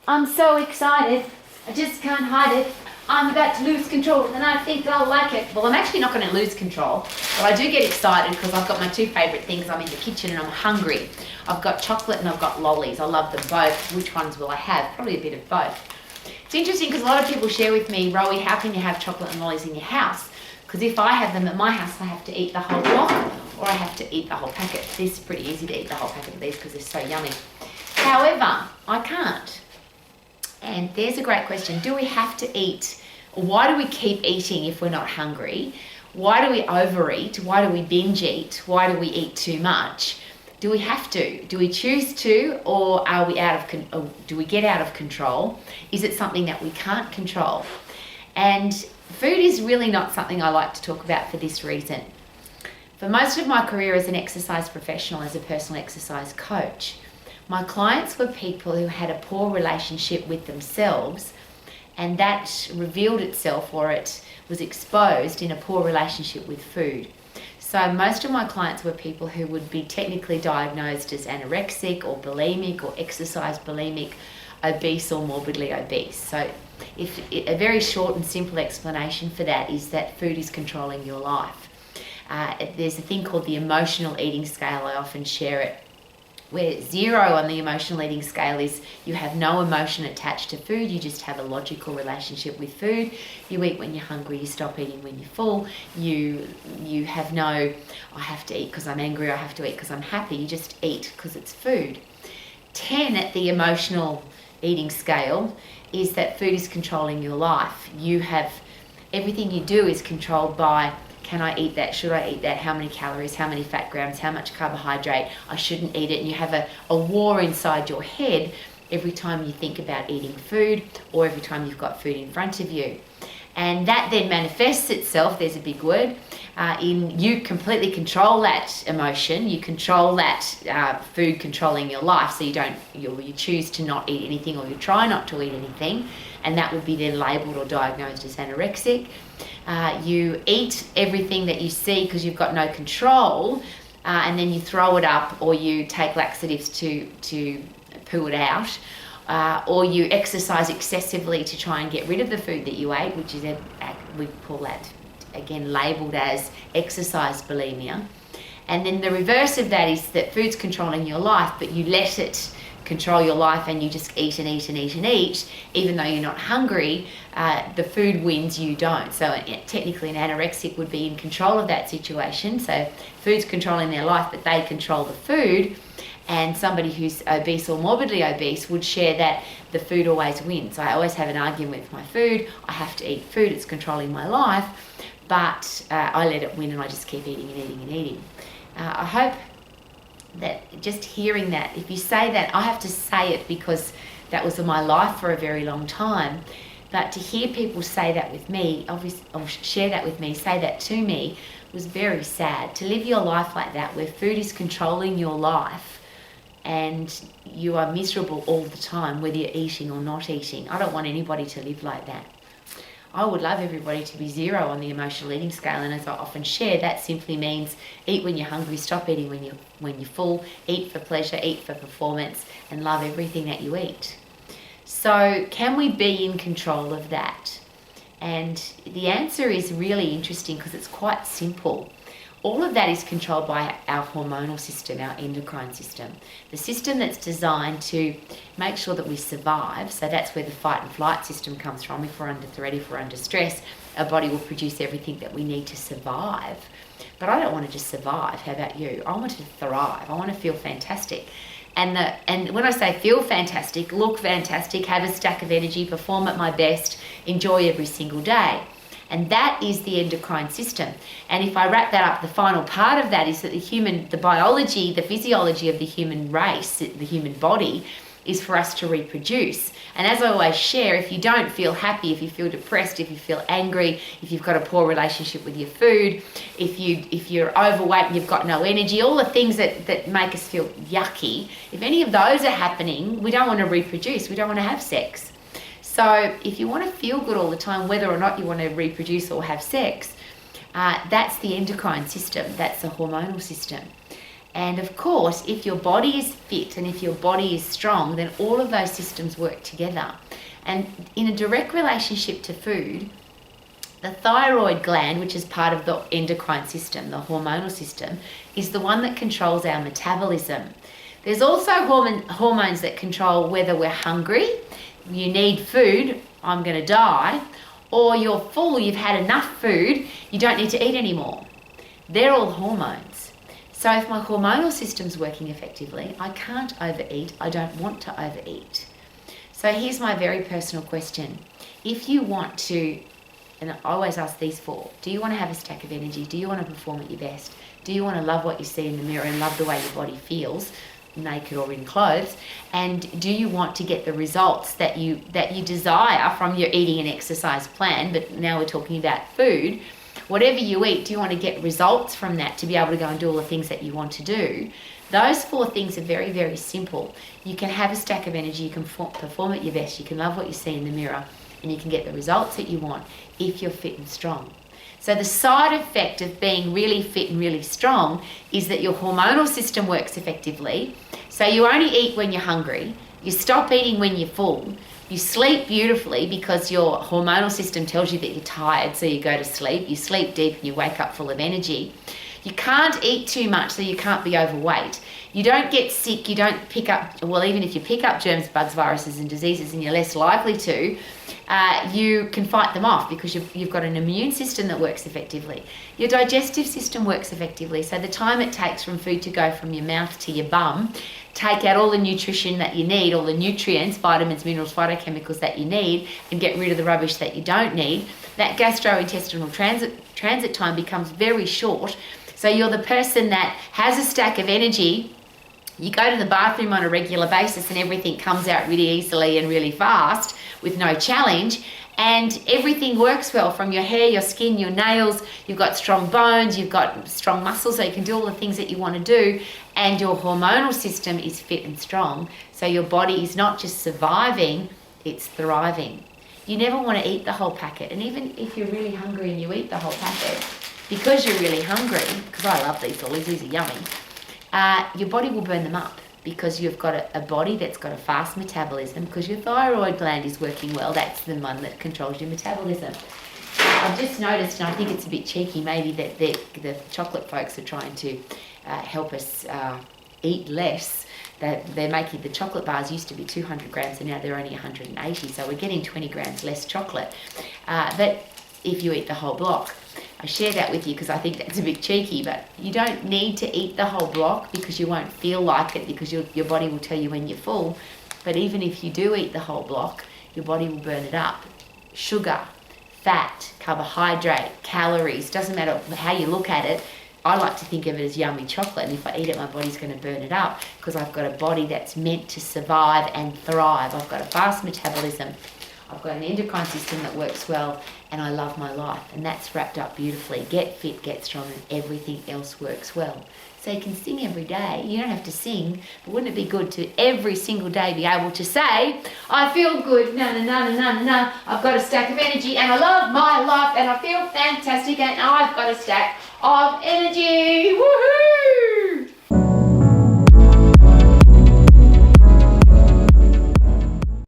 I'm so excited. I just can't hide it. I'm about to lose control and I think I'll like it. Well, I'm actually not going to lose control, but I do get excited because I've got my two favourite things. I'm in the kitchen and I'm hungry. I've got chocolate and I've got lollies. I love them both. Which ones will I have? Probably a bit of both. It's interesting because a lot of people share with me, Rowie, how can you have chocolate and lollies in your house? Because if I have them at my house, I have to eat the whole block or I have to eat the whole packet. This is pretty easy to eat the whole packet of these because they're so yummy. However, I can't. And there's a great question. Do we have to eat? Why do we keep eating if we're not hungry? Why do we overeat? Why do we binge eat? Why do we eat too much? Do we have to? Do we choose to, or are we do we get out of control? Is it something that we can't control? And food is really not something I like to talk about for this reason. For most of my career as an exercise professional, as a personal exercise coach, my clients were people who had a poor relationship with themselves, and that revealed itself, or it was exposed in a poor relationship with food. So most of my clients were people who would be technically diagnosed as anorexic or bulimic or exercise bulimic, obese or morbidly obese. So a very short and simple explanation for that is that food is controlling your life. There's a thing called the emotional eating scale. I often share it, where 0 on the emotional eating scale is you have no emotion attached to food, you just have a logical relationship with food. You eat when you're hungry, you stop eating when you're full. You have no, I have to eat because I'm angry, I have to eat because I'm happy. You just eat because it's food. 10 at the emotional eating scale is that food is controlling your life. You have, everything you do is controlled by, can I eat that? Should I eat that? How many calories? How many fat grams? How much carbohydrate? I shouldn't eat it. And you have a war inside your head every time you think about eating food or every time you've got food in front of you. And that then manifests itself, there's a big word, in you completely control that emotion. You control that food controlling your life. So you choose to not eat anything, or you try not to eat anything. And that would be then labelled or diagnosed as anorexic. You eat everything that you see because you've got no control, and then you throw it up, or you take laxatives to poo it out, or you exercise excessively to try and get rid of the food that you ate, which is we call that again labelled as exercise bulimia. And then the reverse of that is that food's controlling your life, but you let it control your life and you just eat and eat and eat and eat, even though you're not hungry. The food wins, you don't. So technically an anorexic would be in control of that situation. So food's controlling their life, but they control the food. And somebody who's obese or morbidly obese would share that the food always wins. I always have an argument with my food. I have to eat food, it's controlling my life, but I let it win and I just keep eating and eating and eating. I hope that just hearing that, if you say that, I have to say it because that was my life for a very long time, but to hear people say that with me, obviously, or share that with me, say that to me, was very sad. To live your life like that, where food is controlling your life and you are miserable all the time, whether you're eating or not eating. I don't want anybody to live like that. I would love everybody to be 0 on the emotional eating scale, and as I often share, that simply means eat when you're hungry, stop eating when you're full, eat for pleasure, eat for performance, and love everything that you eat. So can we be in control of that? And the answer is really interesting because it's quite simple. All of that is controlled by our hormonal system, our endocrine system, the system that's designed to make sure that we survive. So that's where the fight and flight system comes from. If we're under threat, if we're under stress, our body will produce everything that we need to survive. But I don't want to just survive. How about you? I want to thrive. I want to feel fantastic. And when I say feel fantastic, look fantastic, have a stack of energy, perform at my best, enjoy every single day. And that is the endocrine system. And if I wrap that up, the final part of that is that the biology, the physiology of the human race, the human body, is for us to reproduce. And as I always share, if you don't feel happy, if you feel depressed, if you feel angry, if you've got a poor relationship with your food, if you're overweight and you've got no energy, all the things that make us feel yucky, if any of those are happening, we don't want to reproduce, we don't want to have sex. So if you want to feel good all the time, whether or not you want to reproduce or have sex, that's the endocrine system, that's the hormonal system. And of course, if your body is fit and if your body is strong, then all of those systems work together. And in a direct relationship to food, the thyroid gland, which is part of the endocrine system, the hormonal system, is the one that controls our metabolism. There's also hormones that control whether we're hungry, you need food, I'm going to die, or you're full, you've had enough food, you don't need to eat anymore. They're all hormones. So if my hormonal system's working effectively, I can't overeat, I don't want to overeat. So here's my very personal question. If you want to, and I always ask these four, do you want to have a stack of energy? Do you want to perform at your best? Do you want to love what you see in the mirror and love the way your body feels, naked or in clothes? And do you want to get the results that you desire from your eating and exercise plan? But now we're talking about food. Whatever you eat, do you want to get results from that to be able to go and do all the things that you want to do? Those four things are very, very simple. You can have a stack of energy, you can perform at your best, you can love what you see in the mirror, and you can get the results that you want if you're fit and strong. So the side effect of being really fit and really strong is that your hormonal system works effectively. So you only eat when you're hungry, you stop eating when you're full, you sleep beautifully because your hormonal system tells you that you're tired, so you go to sleep, you sleep deep and you wake up full of energy. You can't eat too much, so you can't be overweight. You don't get sick, you don't pick up, well, even if you pick up germs, bugs, viruses and diseases, and you're less likely to, you can fight them off because you've got an immune system that works effectively. Your digestive system works effectively, so the time it takes from food to go from your mouth to your bum, take out all the nutrition that you need, all the nutrients, vitamins, minerals, phytochemicals that you need, and get rid of the rubbish that you don't need, that gastrointestinal transit time becomes very short. So you're the person that has a stack of energy, you go to the bathroom on a regular basis and everything comes out really easily and really fast with no challenge, and everything works well from your hair, your skin, your nails, you've got strong bones, you've got strong muscles, so you can do all the things that you want to do, and your hormonal system is fit and strong, so your body is not just surviving, it's thriving. You never want to eat the whole packet, and even if you're really hungry and you eat the whole packet, because you're really hungry, because I love these lollies, these are yummy, your body will burn them up because you've got a body that's got a fast metabolism, because your thyroid gland is working well. That's the one that controls your metabolism. I've just noticed, and I think it's a bit cheeky maybe, that the chocolate folks are trying to help us eat less. They're making, the chocolate bars used to be 200 grams and now they're only 180, so we're getting 20 grams less chocolate. But if you eat the whole block, I share that with you because I think that's a bit cheeky, but you don't need to eat the whole block because you won't feel like it, because your body will tell you when you're full. But even if you do eat the whole block, your body will burn it up. Sugar, fat, carbohydrate, calories, doesn't matter how you look at it. I like to think of it as yummy chocolate, and if I eat it, my body's going to burn it up because I've got a body that's meant to survive and thrive. I've got a fast metabolism. I've got an endocrine system that works well, and I love my life, and that's wrapped up beautifully. Get fit, get strong, and everything else works well. So you can sing every day. You don't have to sing, but wouldn't it be good to every single day be able to say, I feel good, na na na na na na, I've got a stack of energy, and I love my life, and I feel fantastic, and I've got a stack of energy, woohoo!